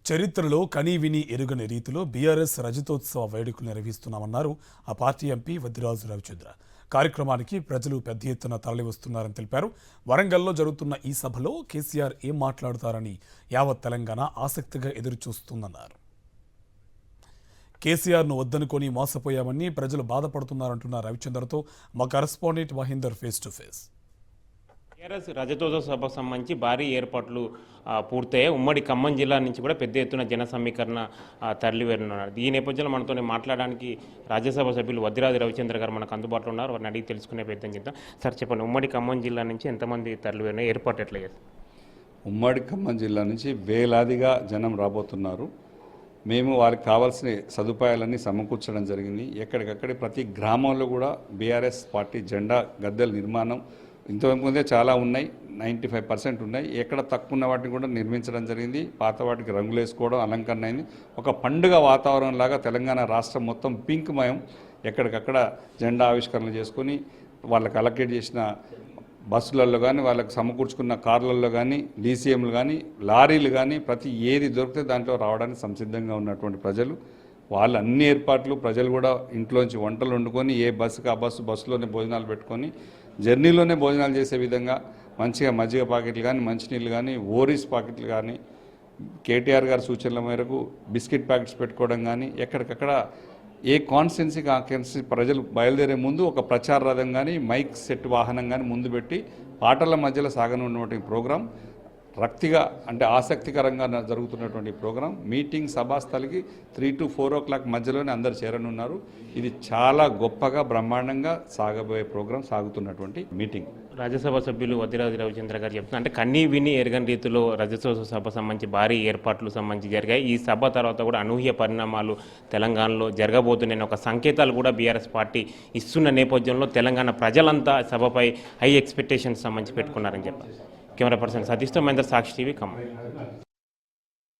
చరిత్రలో కనీవిని ఎరుగని రీతిలో బీఆర్ఎస్ రజతోత్సవ వేడుకలు నిర్వహిస్తున్నామన్నారు ఆ పార్టీ ఎంపీ వద్దిరాజు రవిచంద్ర. కార్యక్రమానికి ప్రజలు పెద్ద ఎత్తున తరలివస్తున్నారని తెలిపారు. వరంగల్లో జరుగుతున్న ఈ సభలో కేసీఆర్ ఏం మాట్లాడతారని యావత్ తెలంగాణ ఆసక్తిగా ఎదురుచూస్తుందన్నారు. కేసీఆర్ను వద్దనుకొని మోసపోయామని ప్రజలు బాధపడుతున్నారంటున్న రవిచంద్రతో మా correspondent Mahender face to face. BRS రజతోత్సవ సభకు సంబంధించి భారీ ఏర్పాట్లు పూర్తయ్యాయి. ఉమ్మడి ఖమ్మం జిల్లా నుంచి కూడా పెద్ద ఎత్తున జన సమీకరణ తరలివేరున్నారు. ఈ నేపథ్యంలో మనతో మాట్లాడడానికి రాజ్యసభ సభ్యులు వద్దిరాజు రవిచంద్ర గారు మనకు అందుబాటులో ఉన్నారు. వారిని అడిగి తెలుసుకునే ప్రయత్నం చేద్దాం. సార్ చెప్పండి, ఉమ్మడి ఖమ్మం జిల్లా నుంచి ఎంతమంది తరలివేరిన ఏర్పాటు ఎట్లా చేస్తారు? ఉమ్మడి ఖమ్మం జిల్లా నుంచి వేలాదిగా జనం రాబోతున్నారు. మేము వారికి కావాల్సిన సదుపాయాలన్నీ సమకూర్చడం జరిగింది. ఎక్కడికక్కడే ప్రతి గ్రామంలో కూడా బీఆర్ఎస్ పార్టీ జెండా గద్దెల నిర్మాణం ఇంతకుముందే చాలా ఉన్నాయి, 95% ఉన్నాయి. ఎక్కడ తక్కువ ఉన్న వాటిని కూడా నిర్మించడం జరిగింది. పాత వాటికి రంగులు వేసుకోవడం, అలంకరణ అయింది. ఒక పండుగ వాతావరణం లాగా తెలంగాణ రాష్ట్రం మొత్తం పింక్ మయం. ఎక్కడికక్కడ జెండా ఆవిష్కరణ చేసుకొని వాళ్ళకి అలొకేట్ చేసిన బస్సులలో కానీ, వాళ్ళకి సమకూర్చుకున్న కార్లలో కానీ, డీసీఎంలు కానీ, లారీలు కానీ, ప్రతి ఏది దొరికితే దాంట్లో రావడానికి సంసిద్ధంగా ఉన్నటువంటి ప్రజలు, వాళ్ళు అన్ని ఏర్పాట్లు, ప్రజలు కూడా ఇంట్లోంచి వంటలు వండుకొని ఏ బస్సుకి ఆ బస్సులోనే భోజనాలు పెట్టుకొని జర్నీలోనే భోజనాలు చేసే విధంగా మంచిగా మజ్జిగ ప్యాకెట్లు కానీ, మంచినీళ్ళు కానీ, ఓరీస్ ప్యాకెట్లు కానీ, కేటీఆర్ గారి సూచనల మేరకు బిస్కెట్ ప్యాకెట్స్ పెట్టుకోవడం కానీ, ఎక్కడికక్కడ ఏ కాన్స్టిట్యున్సీకి ఆ కాన్స్టిట్యున్సీ ప్రజలు బయలుదేరే ముందు ఒక ప్రచార రథం కానీ, మైక్ సెట్ వాహనం కానీ ముందు పెట్టి పాటల మధ్యలో సాగనున్నటువంటి ప్రోగ్రాం రక్తిగా అంటే ఆసక్తికరంగా జరుగుతున్నటువంటి ప్రోగ్రాం. మీటింగ్ సభాస్థలికి 3 to 4 o'clock మధ్యలోనే అందరు చేరనున్నారు. ఇది చాలా గొప్పగా బ్రహ్మాండంగా సాగబోయే ప్రోగ్రాం, సాగుతున్నటువంటి మీటింగ్. రాజ్యసభ సభ్యులు వద్దిరాజు రవిచంద్ర గారు చెప్తున్నారు, అంటే కన్నీ విని ఎరగని రీతిలో రజతోత్సవ సభ సంబంధించి భారీ ఏర్పాట్లు సంబంధించి జరిగాయి. ఈ సభ తర్వాత కూడా అనూహ్య పరిణామాలు తెలంగాణలో జరగబోతున్నాయని ఒక సంకేతాలు కూడా బీఆర్ఎస్ పార్టీ ఇస్తున్న నేపథ్యంలో తెలంగాణ ప్రజలంతా సభపై హై ఎక్స్పెక్టేషన్స్ సంబంధించి పెట్టుకున్నారని చెప్పారు. కెమెరా పర్సన్ సతీష్తో మహేందర్, సాక్షి టీవీ, ఖమ్మం.